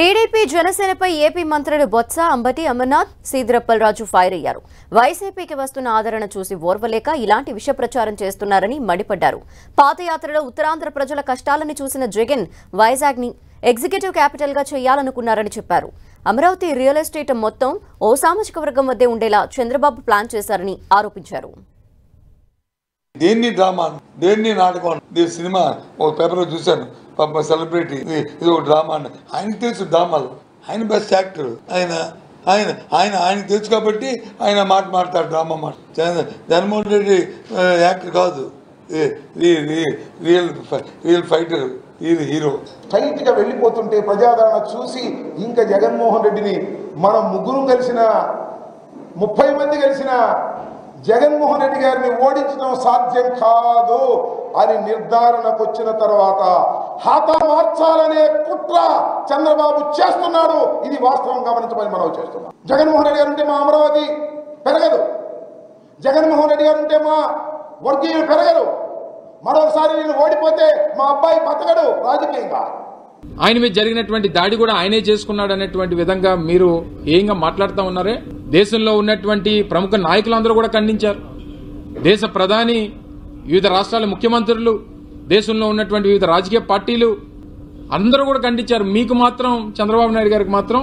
TDP జనసేనపై AP మంత్రులు Botsa, Ambati, Amarnath, సీదిరప్పలరాజు fire అయ్యారు. వైసీపీకి వస్తున్న ఆదరణ చూసి ఓర్వలేక ఇలాంటి విష ప్రచారం చేస్తున్నారని మండిపడ్డారు. పాదయాత్రలో ఉత్తరాంధ్ర ప్రజల కష్టాలను చూసిన జగన్ వైజాగ్ని ఎగ్జిక్యూటివ్ క్యాపిటల్ గా చేయాలనుకున్నారని చెప్పారు. అమరావతి రియల్ ఎస్టేట్ మొత్తం ఓ సామాజిక వర్గం వద్దే ఉండేలా చంద్రబాబు ప్లాన్ చేశారని ఆరోపించారు. దేన్ని డ్రామా, దేన్ని నాటకం, సినిమా ఒక పేపర్లో చూశాను. పాప సెలబ్రిటీ ఇది ఒక డ్రామా అని ఆయనకు తెలుసు. డ్రామాలు ఆయన బెస్ట్ యాక్టర్. ఆయనకు తెలుసు కాబట్టి ఆయన మాట్లాడతాడు డ్రామా మాట. జగన్మోహన్ రెడ్డి యాక్టర్ కాదు, రియల్ ఫైటర్, హీరో. టైట్గా వెళ్ళిపోతుంటే ప్రజాదరణ చూసి ఇంకా జగన్మోహన్ రెడ్డిని మనం ముగ్గురు కలిసిన 30 మంది కలిసిన జగన్మోహన్ రెడ్డి గారిని ఓడించడం సాధ్యం కాదు అని నిర్ధారణకు వచ్చిన తర్వాత హతమార్చాలనే కుట్ర చంద్రబాబు చేస్తున్నాడు. ఇది వాస్తవం గమనించమని మనం చేస్తున్నాం. జగన్మోహన్ రెడ్డి గారు ఉంటే మా అమరావతి పెరగదు, జగన్మోహన్ రెడ్డి గారు ఉంటే మా వర్గీయులు పెరగరు, మరొకసారి నేను ఓడిపోతే మా అబ్బాయి బతకడు రాజకీయంగా. ఆయన మీద జరిగినటువంటి దాడి కూడా ఆయనే చేసుకున్నాడు అనేటువంటి విధంగా మీరు ఏంగా మాట్లాడుతూ ఉన్నారే. దేశంలో ఉన్నటువంటి ప్రముఖ నాయకులందరూ కూడా ఖండించారు. దేశ ప్రధాని, వివిధ రాష్ట్రాల ముఖ్యమంత్రులు, దేశంలో ఉన్నటువంటి వివిధ రాజకీయ పార్టీలు అందరూ కూడా ఖండించారు. మీకు మాత్రం, చంద్రబాబు నాయుడు గారికి మాత్రం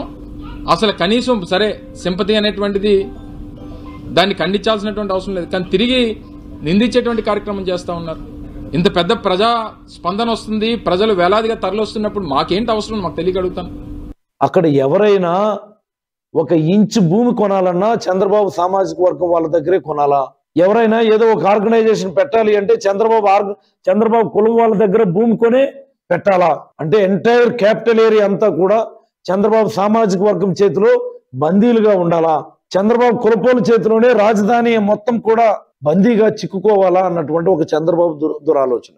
అసలు కనీసం సరే సింపతి అనేటువంటిది దాన్ని ఖండించాల్సినటువంటి అవసరం లేదు, కానీ తిరిగి నిందించేటువంటి కార్యక్రమం చేస్తూ ఉన్నారు. ఇంత పెద్ద ప్రజా స్పందన వస్తుంది, ప్రజలు వేలాదిగా తరలిస్తున్నప్పుడు మాకేంటి అవసరం మాకు తెలియగలుగుతాను. అక్కడ ఎవరైనా ఒక ఇంచు భూమి కొనాలన్నా చంద్రబాబు సామాజిక వర్గం వాళ్ళ దగ్గరే కొనాలా? ఎవరైనా ఏదో ఒక ఆర్గనైజేషన్ పెట్టాలి అంటే చంద్రబాబు కులం వాళ్ళ దగ్గర భూమి కొనే పెట్టాలా? అంటే ఎంటైర్ క్యాపిటల్ ఏరియా అంతా కూడా చంద్రబాబు సామాజిక వర్గం చేతిలో బందీలుగా ఉండాలా? చంద్రబాబు కులపోల చేతిలోనే రాజధాని మొత్తం కూడా బందీగా చిక్కుకోవాలా అన్నటువంటి ఒక చంద్రబాబు దురాలోచన.